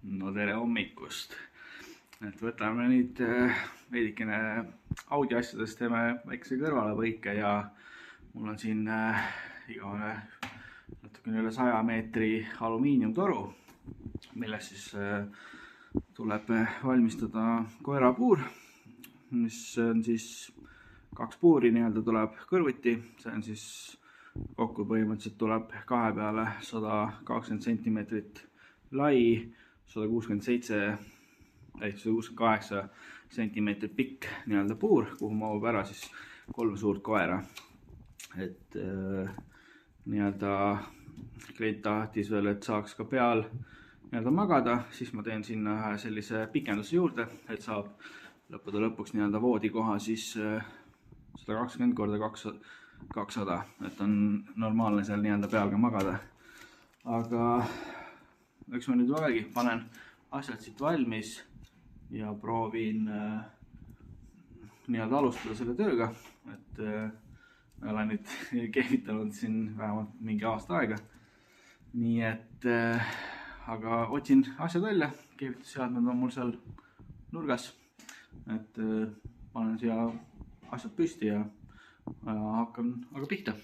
No tere hommikust! Et võtame nüüd veidikene audioasjadest, teeme väikse kõrvalepõike ja mul on siin igavene natukene üle 100 meetri alumiiniumtoru, milles siis tuleb valmistada koerapuur, mis on siis 2 puuri nii-öelda tuleb kõrvuti, see on siis kokku põhimõtteliselt tuleb kahe peale 120 cm lai, 168 cm pikk nii-öelda puur, kuhu mahub ära siis 3 suurt koera. Et nii-öelda klient tahtis veel, et saaks ka peal nii-öelda magada, siis ma teen sinna ühe sellise pikenduse juurde, et saab lõppude lõpuks nii-öelda voodikoha siis 120 × 200, et on normaalne seal nii-öelda peal ka magada. Aga eks ma nüüd vägagi panen asjad siit valmis ja proovin nii-öelda alustada selle tööga, et ma olen nüüd keevitanud siin vähemalt mingi aasta aega. Nii et, aga otsin asjad välja, keevitusseadmed on mul seal nurgas, et panen siia asjad püsti ja hakkan aga pihta.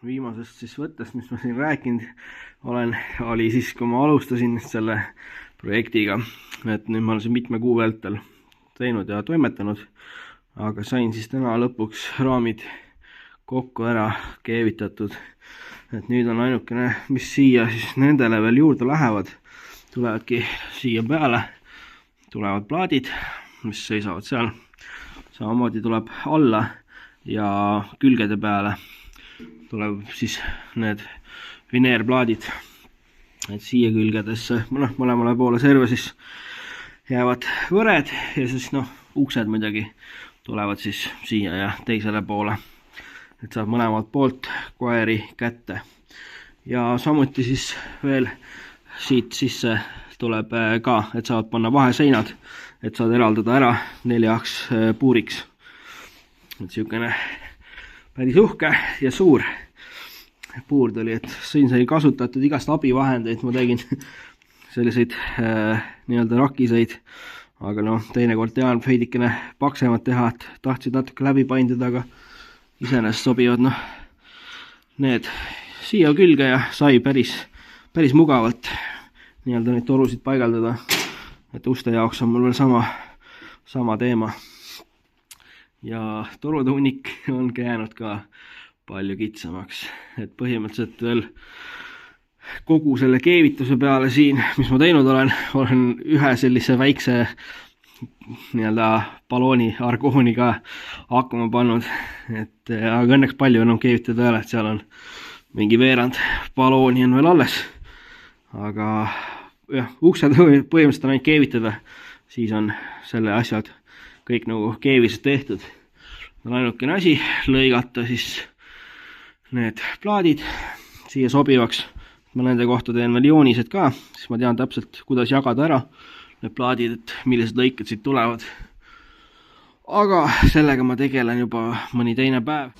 viimasest siis võttest, mis ma siin rääkinud olen, oli siis, kui ma alustasin selle projektiga, et nüüd ma olen siin mitme kuu vältel teinud ja toimetanud, aga sain siis täna lõpuks raamid kokku ära keevitatud, et nüüd on ainukene, mis siia siis nendele veel juurde lähevad, tulevadki siia peale, tulevad plaadid, mis seisavad seal, samamoodi tuleb alla ja külgede peale tuleb siis need vineerplaadid, et siia külgedesse, mõlemale poole serva siis jäävad võred ja siis uksed muidugi tulevad siis siia ja teisele poole, et saab mõlemalt poolt koeri kätte. Ja samuti siis veel siit sisse tuleb ka, et saavad panna vaheseinad, et saad eraldada ära 4 puuriks. Et siukene päris uhke ja suur puur tuli, et siin sai kasutatud igast abivahendeid, ma tegin selliseid nii-öelda rakiseid, aga teinekord tean veidikene paksemad teha, et tahtsid natuke läbi paindida, aga iseenesest sobivad need siia külge ja sai päris mugavalt nii-öelda neid torusid paigaldada, et uste jaoks on mul veel sama teema. Ja torude hunnik on jäänud ka palju kitsamaks, et põhimõtteliselt veel kogu selle keevituse peale siin, mis ma teinud olen ühe sellise väikse nii-öelda balooni argooniga hakkama pannud, aga õnneks palju enam keevitada ei ole, et seal on mingi veerand balooni on veel alles, aga jah, uksed põhimõtteliselt on ainult keevitada, siis on selle asjad kõik nagu keevised tehtud. On ainukene asi lõigata siis need plaadid siia sobivaks. Ma nende kohta teen veel joonised ka, siis ma tean täpselt, kuidas jagada ära need plaadid, et millised lõiked siit tulevad. Aga sellega ma tegelen juba mõni teine päev.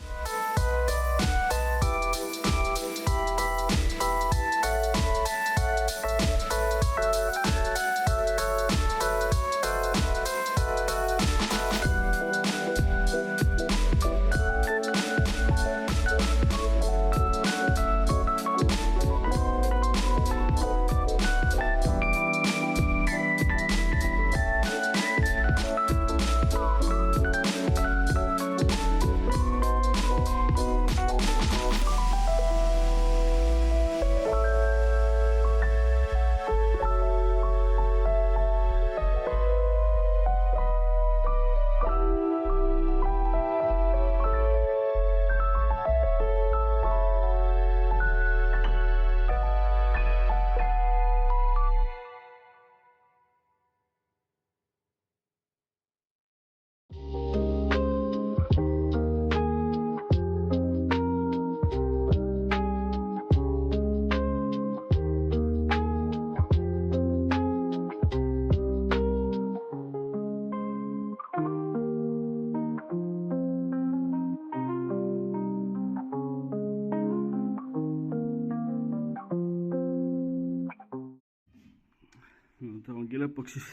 Ongi lõpuks siis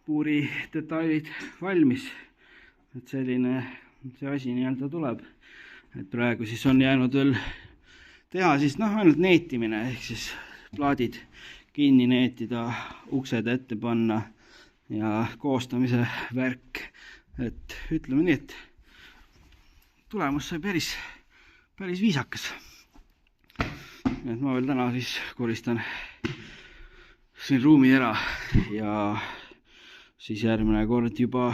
puuri detailid valmis, et selline see asi nii-öelda tuleb, et praegu siis on jäänud veel teha siis ainult neetimine, ehk siis plaadid kinni neetida, uksed ette panna ja koostamise värk, et ütleme nii, et tulemus sai päris viisakas. Et ma veel täna siis koristan siin ruumi ära ja siis järgmine kord juba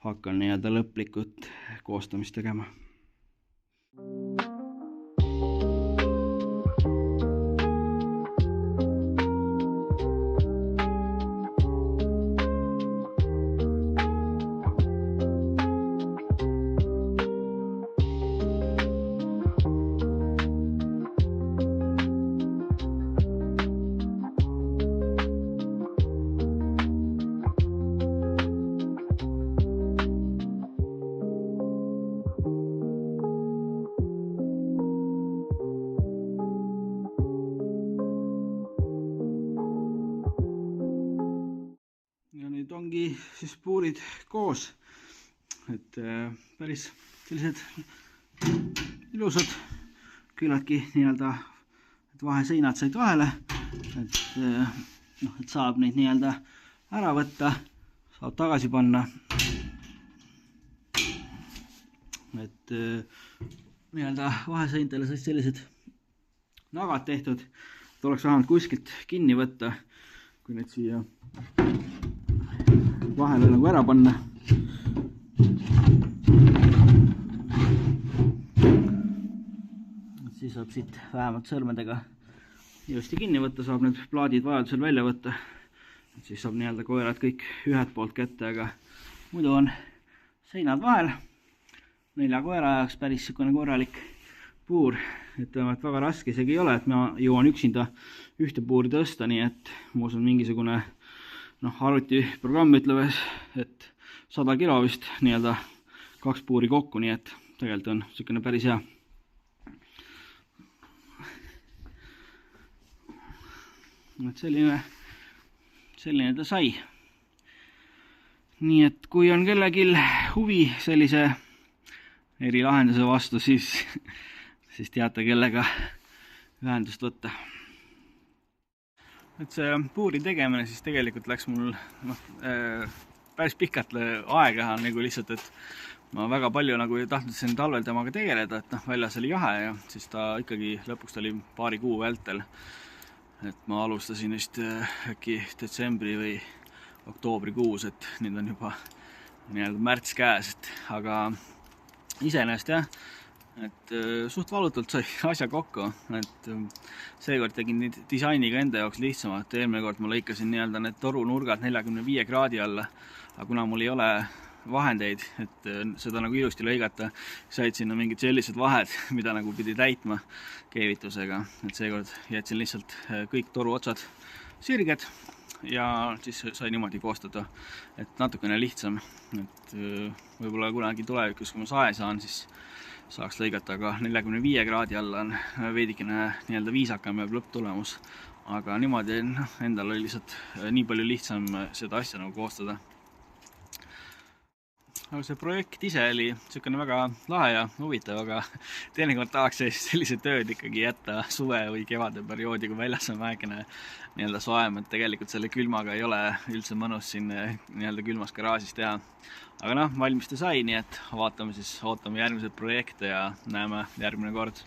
hakkan nii-öelda lõplikult koostamist tegema. Nüüd ongi siis puurid koos, et päris sellised ilusad küllaltki nii-öelda, et vaheseinad said vahele, et saab neid nii-öelda ära võtta, saab tagasi panna. Et nii-öelda vaheseintele said sellised nagad tehtud, et oleks vähemalt kuskilt kinni võtta, kui need siia vahele nagu ära panna. Siis saab siit vähemalt sõrmedega ilusti kinni võtta, saab need plaadid vajadusel välja võtta. Siis saab nii-öelda koerad kõik ühed poolt kätte, aga muidu on seinad vahel. 4 koera jaoks päris sükone korralik puur, et väga raske isegi ei ole, et ma jõuan üksinda ühte puuri tõsta, nii et mul on mingisugune arvutiprogramm ütleb, et 100 kilo vist nii-öelda 2 puuri kokku, nii et tegelikult on sükene päris hea. Et selline ta sai. Nii et kui on kellelgi huvi sellise erilahenduse vastu, siis teate, kellega ühendust võtta. Et see puuri tegemine siis tegelikult läks mul päris pikalt aega nagu lihtsalt, et ma väga palju nagu ei tahtnud siin talvel temaga tegeleda, et väljas oli jahe ja siis ta ikkagi lõpuks oli paari kuu vältel. Et ma alustasin vist äkki detsembri või oktoobrikuus, et nüüd on juba nii-öelda märts käes, aga iseenesest jah, et suht valutult sai asja kokku, et seekord tegin disainiga enda jaoks lihtsamalt. Eelmine kord ma lõikasin nii-öelda need torunurgad 45 kraadi alla, aga kuna mul ei ole vahendeid, et seda nagu ilusti lõigata, said sinna mingid sellised vahed, mida nagu pidi täitma keevitusega, et seekord jätsin lihtsalt kõik toru otsad sirged ja siis sai niimoodi koostada, et natukene lihtsam, et võib-olla kunagi tulevikus, kui ma sae saan, siis saaks lõigata, aga 45 kraadi alla on veidikene nii-öelda viisakam ja lõpptulemus, aga niimoodi endal oli lihtsalt nii palju lihtsam seda asja nagu koostada. Aga see projekt ise oli niisugune väga lahe ja huvitav, aga teinekord tahaks sellise tööd ikkagi jätta suve või kevade perioodi, kui väljas on vähekene nii-öelda soem, et tegelikult selle külmaga ei ole üldse mõnus siin nii-öelda külmas garaažis teha. Aga valmis ta sai, nii et ootame järgmiseid projekte ja näeme järgmine kord.